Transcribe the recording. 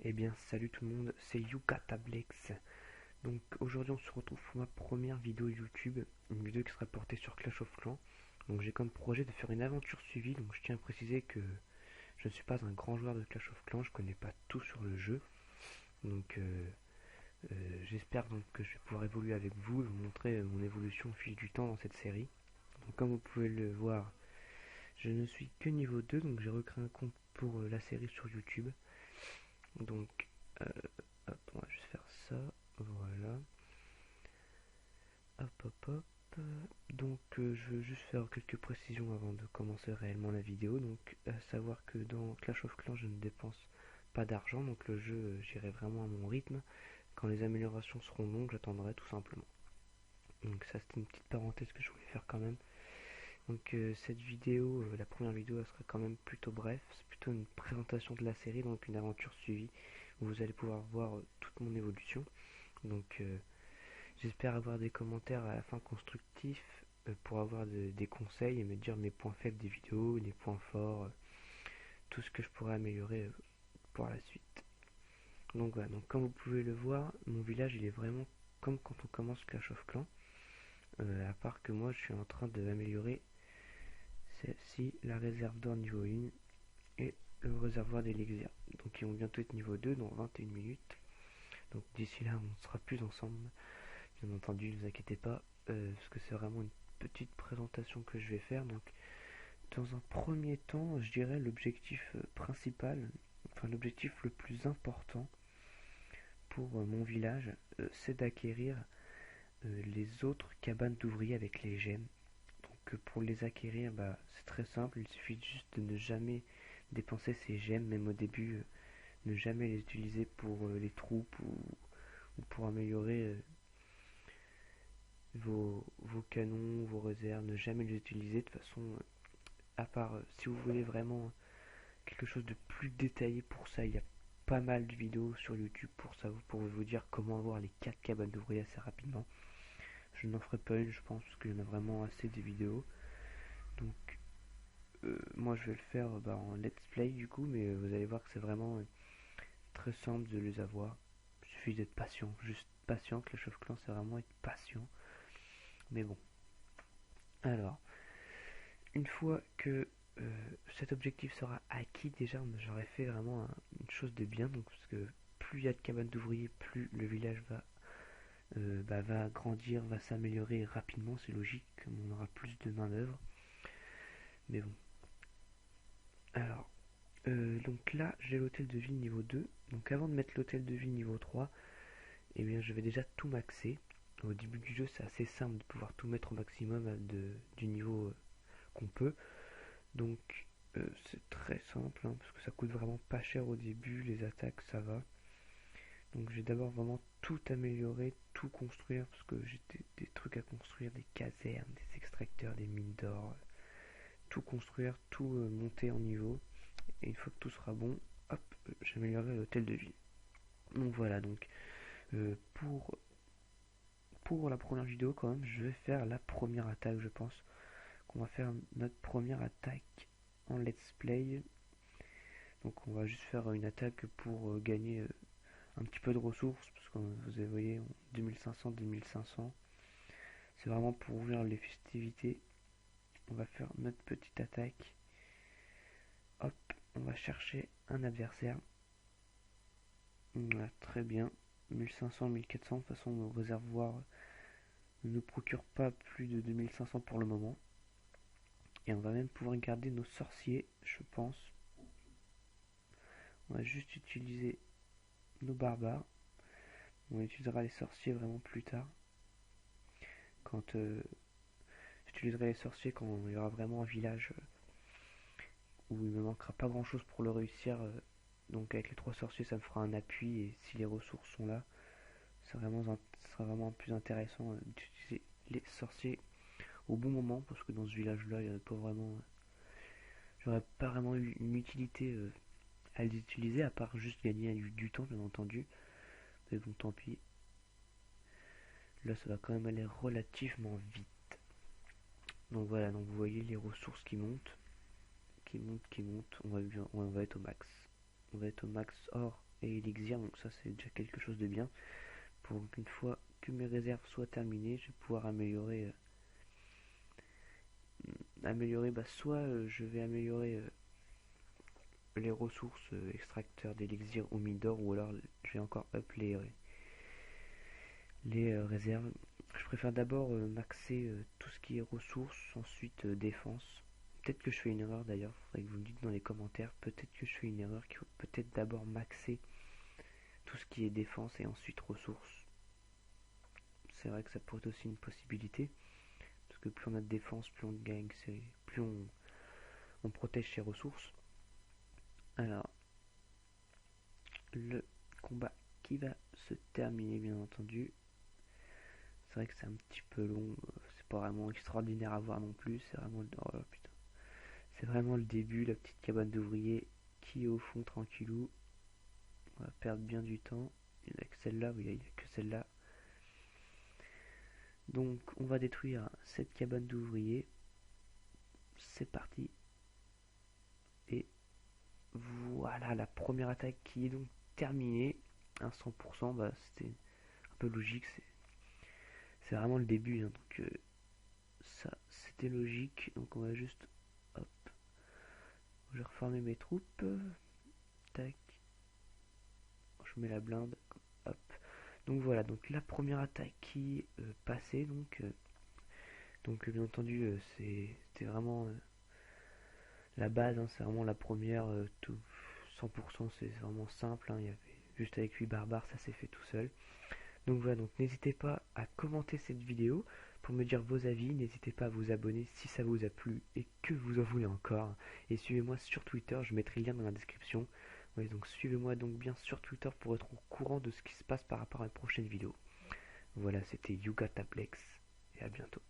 Eh bien, salut tout le monde, c'est YukaTablex. Donc aujourd'hui, on se retrouve pour ma première vidéo YouTube, une vidéo qui sera portée sur Clash of Clans. Donc j'ai comme projet de faire une aventure suivie, donc je tiens à préciser que je ne suis pas un grand joueur de Clash of Clans, je connais pas tout sur le jeu. Donc j'espère donc que je vais pouvoir évoluer avec vous et vous montrer mon évolution au fil du temps dans cette série. Donc comme vous pouvez le voir, je ne suis que niveau 2, donc j'ai recréé un compte pour la série sur YouTube. Donc euh, hop, on va juste faire ça, voilà. Hop hop hop. Donc je veux juste faire quelques précisions avant de commencer réellement la vidéo. Donc à savoir que dans Clash of Clans je ne dépense pas d'argent, donc le jeu j'irai vraiment à mon rythme. Quand les améliorations seront longues, j'attendrai tout simplement. Donc ça c'était une petite parenthèse que je voulais faire quand même. Donc cette vidéo, la première vidéo, elle sera quand même plutôt bref. C'est plutôt une présentation de la série, donc une aventure suivie où vous allez pouvoir voir toute mon évolution. Donc j'espère avoir des commentaires à la fin constructifs pour avoir des conseils et me dire mes points faibles des vidéos, les points forts, tout ce que je pourrais améliorer pour la suite. Donc voilà, donc comme vous pouvez le voir, mon village il est vraiment comme quand on commence Clash of Clans, à part que moi je suis en train d'améliorer celle-ci, la réserve d'or niveau 1 et le réservoir d'élixir. Donc ils vont bientôt être niveau 2 dans 21 minutes. Donc d'ici là on sera plus ensemble. Bien entendu, ne vous inquiétez pas, parce que c'est vraiment une petite présentation que je vais faire. Donc, dans un premier temps, je dirais l'objectif principal, enfin l'objectif le plus important pour mon village, c'est d'acquérir les autres cabanes d'ouvriers avec les gemmes. Donc, pour les acquérir, bah, c'est très simple, il suffit juste de ne jamais dépenser ces gemmes, même au début, ne jamais les utiliser pour les troupes ou pour améliorer vos canons, vos réserves, ne jamais les utiliser de toute façon, à part si vous voulez vraiment quelque chose de plus détaillé pour ça, il y a pas mal de vidéos sur YouTube pour ça, pour vous dire comment avoir les 4 cabanes d'ouvriers assez rapidement. Je n'en ferai pas une, je pense, parce qu'il y en a vraiment assez de vidéos. Donc, moi je vais le faire en let's play du coup, mais vous allez voir que c'est vraiment très simple de les avoir. Il suffit d'être patient, juste patient. Clash of Clans, c'est vraiment être patient. Mais bon, alors, une fois que cet objectif sera acquis, déjà j'aurais fait vraiment une chose de bien, donc parce que plus il y a de cabanes d'ouvriers, plus le village va grandir, va s'améliorer rapidement, c'est logique, comme on aura plus de main d'œuvre. Mais bon. Alors, donc là j'ai l'hôtel de ville niveau 2, donc avant de mettre l'hôtel de ville niveau 3, eh bien je vais déjà tout maxer. Au début du jeu c'est assez simple de pouvoir tout mettre au maximum du niveau qu'on peut. Donc c'est très simple hein, parce que ça coûte vraiment pas cher au début, les attaques ça va. Donc j'ai d'abord vraiment tout amélioré, tout construire parce que j'ai des trucs à construire, des casernes, des extracteurs, des mines d'or, tout construire, tout monter en niveau. Et une fois que tout sera bon, hop, j'améliorerai l'hôtel de ville. Donc voilà, donc euh, pour, pour la première vidéo quand même, je vais faire la première attaque je pense. Qu'on va faire notre première attaque en let's play. Donc on va juste faire une attaque pour gagner un petit peu de ressources, parce que vous voyez, 2500-2500. C'est vraiment pour ouvrir les festivités. On va faire notre petite attaque. Hop, on va chercher un adversaire. Voilà, très bien. 1500-1400, de toute façon nos réservoirs ne nous procurent pas plus de 2500 pour le moment. Et on va même pouvoir garder nos sorciers, je pense. On va juste utiliser nos barbares. On utilisera les sorciers vraiment plus tard. Quand j'utiliserai les sorciers quand il y aura vraiment un village où il me manquera pas grand chose pour le réussir. Donc avec les 3 sorciers ça me fera un appui et si les ressources sont là, ça sera vraiment plus intéressant d'utiliser les sorciers au bon moment parce que dans ce village là il n'y a pas vraiment. J'aurais pas vraiment eu une utilité à les utiliser à part juste gagner du temps bien entendu. Mais bon tant pis. Là ça va quand même aller relativement vite. Donc voilà, vous voyez les ressources qui montent, qui montent. On va être au max. on va être au max or et élixir, donc ça c'est déjà quelque chose de bien. Pour qu'une fois que mes réserves soient terminées, je vais pouvoir améliorer, soit je vais améliorer les ressources extracteurs d'élixir ou mine d'or, ou alors je vais encore up les réserves. Je préfère d'abord maxer tout ce qui est ressources, ensuite défense. Peut-être que je fais une erreur d'ailleurs, faudrait que vous me dites dans les commentaires. Peut-être que je fais une erreur, qu'il faut peut-être d'abord maxer tout ce qui est défense et ensuite ressources. C'est vrai que ça pourrait être aussi une possibilité, parce que plus on a de défense, plus on gagne, plus on protège ses ressources. Alors, le combat qui va se terminer bien entendu. C'est vrai que c'est un petit peu long, c'est pas vraiment extraordinaire à voir non plus, c'est vraiment oh, putain. C'est vraiment le début, la petite cabane d'ouvrier qui est au fond tranquillou. On va perdre bien du temps. Il n'y a que celle-là, oui, il n'y a que celle-là. Donc on va détruire cette cabane d'ouvrier. C'est parti. Et voilà la première attaque qui est donc terminée. Un 100%, bah, c'était un peu logique. C'est vraiment le début. Hein, donc ça, c'était logique. Donc on va juste... Hop. Je vais reformer mes troupes. Tac. Je mets la blinde. Hop. Donc voilà, donc la première attaque qui passait, donc bien entendu c'était vraiment la base, hein, c'est vraiment la première, tout 100% c'est vraiment simple, hein, il y avait juste avec 8 barbares, ça s'est fait tout seul. Donc voilà, donc n'hésitez pas à commenter cette vidéo pour me dire vos avis, n'hésitez pas à vous abonner si ça vous a plu et que vous en voulez encore, et suivez-moi sur Twitter, je mettrai le lien dans la description. Ouais, donc suivez-moi donc bien sur Twitter pour être au courant de ce qui se passe par rapport à une prochaine vidéo. Voilà, c'était Yuga Taplex, et à bientôt.